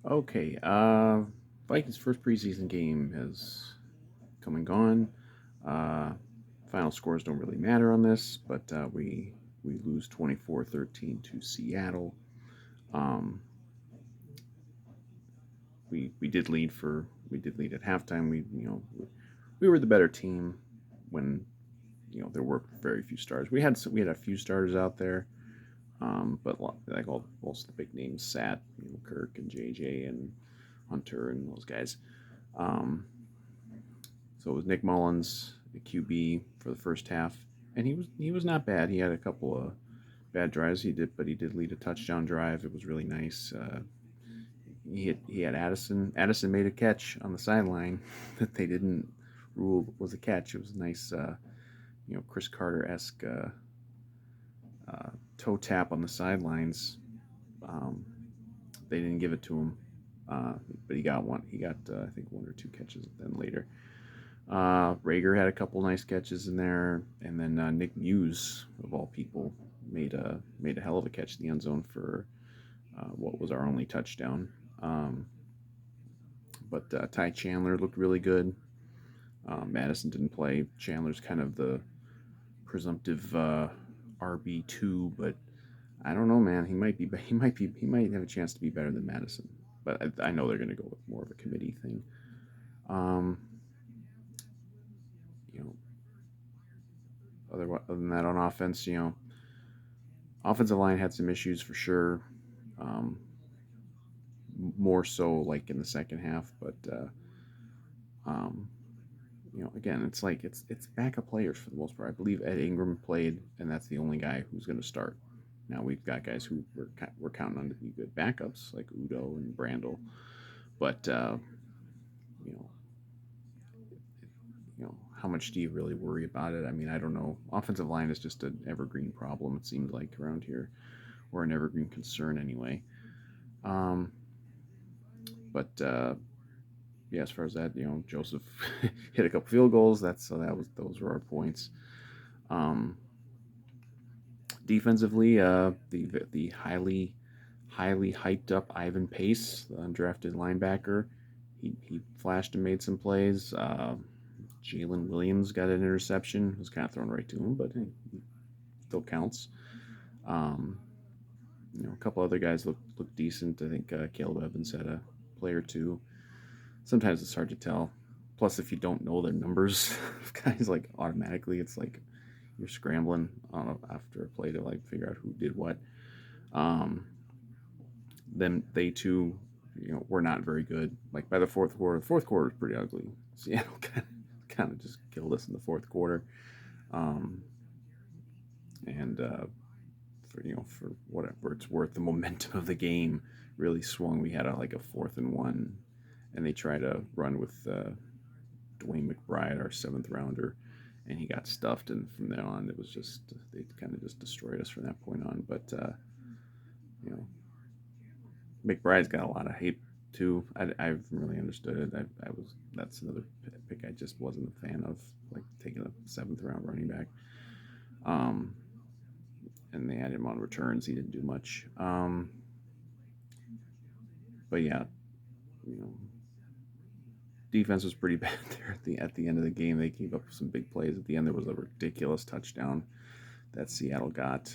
Okay, Vikings' first preseason game has come and gone. Uh, Final scores don't really matter on this, but we lose 24-13 to Seattle. Um, we did lead at halftime. We were the better team when there were very few stars. We had a few starters out there, but like all most of the big names sat. Kirk and JJ and Hunter and those guys. Um, So it was Nick Mullins, the QB for the first half, and he was not bad. He had a couple of bad drives but he did lead a touchdown drive. It was really nice. He had Addison. Addison made a catch on the sideline that they didn't rule was a catch. It was a nice, Chris Carter esque toe tap on the sidelines. Um, they didn't give it to him, uh, but he got one. He got I think one or two catches then later. Rager had a couple nice catches in there, and then Nick Muse, of all people, made a hell of a catch in the end zone for what was our only touchdown. Um, but Ty Chandler looked really good. Madison didn't play. Chandler's kind of the presumptive RB2, but I don't know, man. He might have a chance to be better than Madison. But I know they're going to go with more of a committee thing. Um, you know, other than that, on offense, offensive line had some issues for sure. Um, More so like in the second half, but um, again, it's backup players for the most part. I believe Ed Ingram played, and that's the only guy who's going to start. Now we've got guys who we're counting on to be good backups like Udo and Brandel, but you know, how much do you really worry about it? I mean, I don't know. Offensive line is just an evergreen problem. It seems like around here, or an evergreen concern anyway. Um, but yeah, as far as that, Joseph hit a couple field goals. Those were our points. Um, Defensively, the highly hyped up Ivan Pace, the undrafted linebacker, he flashed and made some plays. Jalen Williams got an interception. It was kind of thrown right to him, but hey, still counts. Um, a couple other guys looked decent. I think Caleb Evans had a play or two. Sometimes it's hard to tell. Plus, if you don't know their numbers, guys, like automatically, it's like you're scrambling after a play to like figure out who did what. Um, then they too, were not very good. Like by the fourth quarter was pretty ugly. Seattle kind of just killed us in the fourth quarter. Um, and for whatever it's worth, the momentum of the game really swung. We had like a 4th and 1, and they tried to run with Dwayne McBride, our 7th rounder, and he got stuffed. And from then on, it was just they kind of just destroyed us from that point on. But you know, McBride's got a lot of hate too. I haven't really understood it. That's another pick I just wasn't a fan of, like taking a 7th round running back. Um, and they had him on returns. He didn't do much. But yeah, you know, defense was pretty bad there at the end of the game. They came up with some big plays at the end. There was a ridiculous touchdown that Seattle got,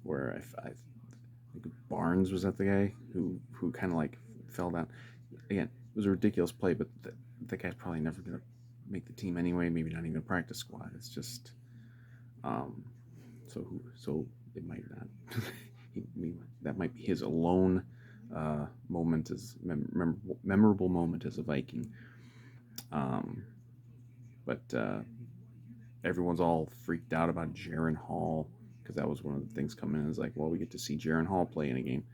where I think Barnes was that the guy who kind of like fell down. Again, it was a ridiculous play, but the guy's probably never gonna make the team anyway. Maybe not even a practice squad. It's just um, so it might not. That might be his alone moment as memorable moment as a Viking. Um, but everyone's all freaked out about Jaron Hall because that was one of the things coming in. Is like, well, we get to see Jaron Hall play in a game,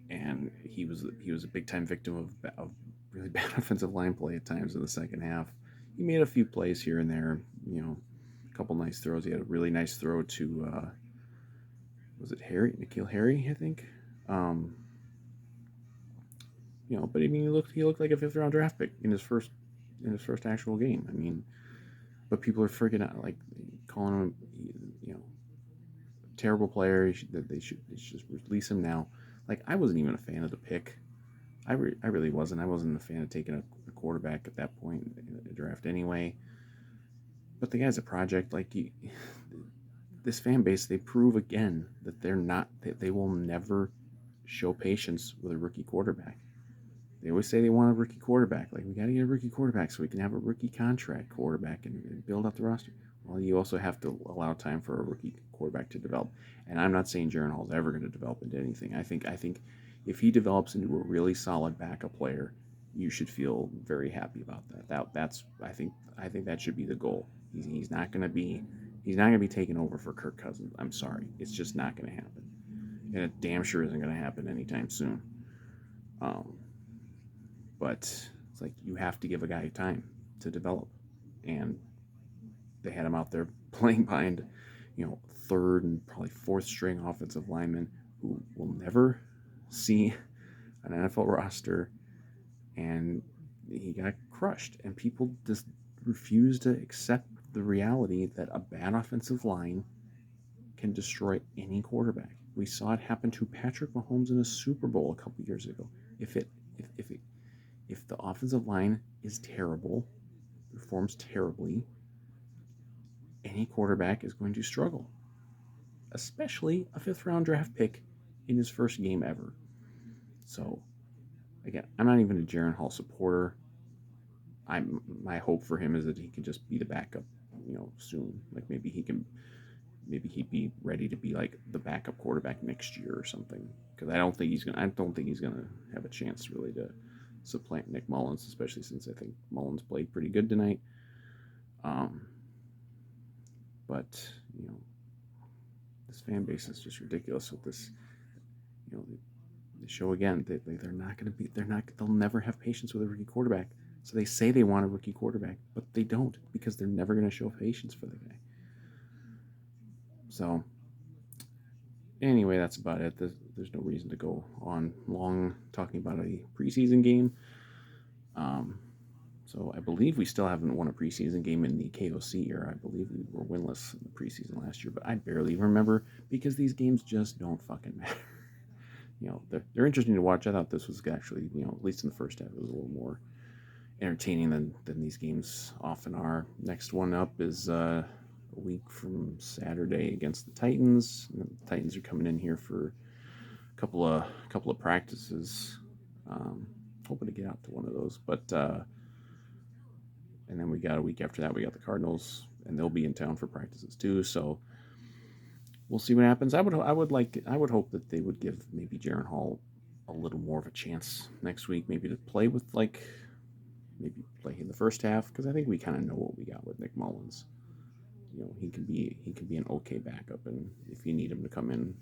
and he was a big time victim of really bad offensive line play at times in the second half. He made a few plays here and there, a couple nice throws. He had a really nice throw to was it Nikhil Harry, I think. Um, but I mean, he looked like a 5th round draft pick in his first actual game. I mean, but people are freaking out, like calling him, terrible player. They should just release him now. Like, I wasn't even a fan of the pick. I really wasn't. I wasn't a fan of taking a quarterback at that point in the draft anyway. But the guy's a project. This fan base, they prove again that they're not. They will never show patience with a rookie quarterback. They always say they want a rookie quarterback. Like, we got to get a rookie quarterback so we can have a rookie contract quarterback and build up the roster. Well, you also have to allow time for a rookie quarterback to develop. And I'm not saying Jaron Hall's ever going to develop into anything. I think if he develops into a really solid backup player, you should feel very happy about that. That's I think that should be the goal. He's not going to be taking over for Kirk Cousins. I'm sorry, it's just not going to happen, and it damn sure isn't going to happen anytime soon. Um, but it's like you have to give a guy time to develop, and they had him out there playing behind, third and probably fourth string offensive linemen who will never see an NFL roster, and he got crushed. And people just refuse to accept the reality that a bad offensive line can destroy any quarterback. We saw it happen to Patrick Mahomes in a Super Bowl a couple years ago. If the offensive line is terrible, performs terribly, any quarterback is going to struggle, especially a fifth round draft pick in his first game ever. So, again, I'm not even a Jaron Hall supporter. My hope for him is that he can just be the backup, soon. Like, maybe he'd be ready to be like the backup quarterback next year or something. Because I don't think he's gonna have a chance really to supplant Nick Mullins, especially since I think Mullins played pretty good tonight. Um, but this fan base is just ridiculous with this. They show again that they're not going to be. They'll never have patience with a rookie quarterback. So they say they want a rookie quarterback, but they don't because they're never going to show patience for the guy. So anyway, that's about it. There's no reason to go on long talking about a preseason game. So I believe we still haven't won a preseason game in the KOC era. I believe we were winless in the preseason last year, but I barely remember because these games just don't fucking matter. They're interesting to watch. I thought this was actually, at least in the first half, it was a little more entertaining than these games often are. Next one up is a week from Saturday against the Titans. The Titans are coming in here for a couple of practices. Hoping to get out to one of those, but and then we got a week after that. We got the Cardinals, and they'll be in town for practices too. So we'll see what happens. I would hope that they would give maybe Jaron Hall a little more of a chance next week, maybe to play with maybe play in the first half, because I think we kind of know what we got with Nick Mullins. He can be an okay backup, and if you need him to come in,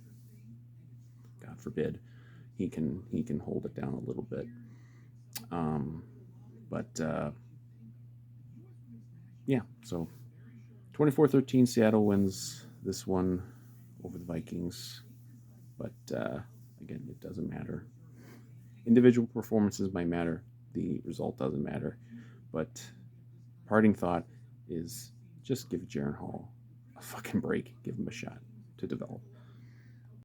God forbid, he can hold it down a little bit. But yeah, so 24-13, Seattle wins this one over the Vikings. But again, it doesn't matter. Individual performances might matter. The result doesn't matter. But parting thought is just give Jaron Hall a fucking break. Give him a shot to develop.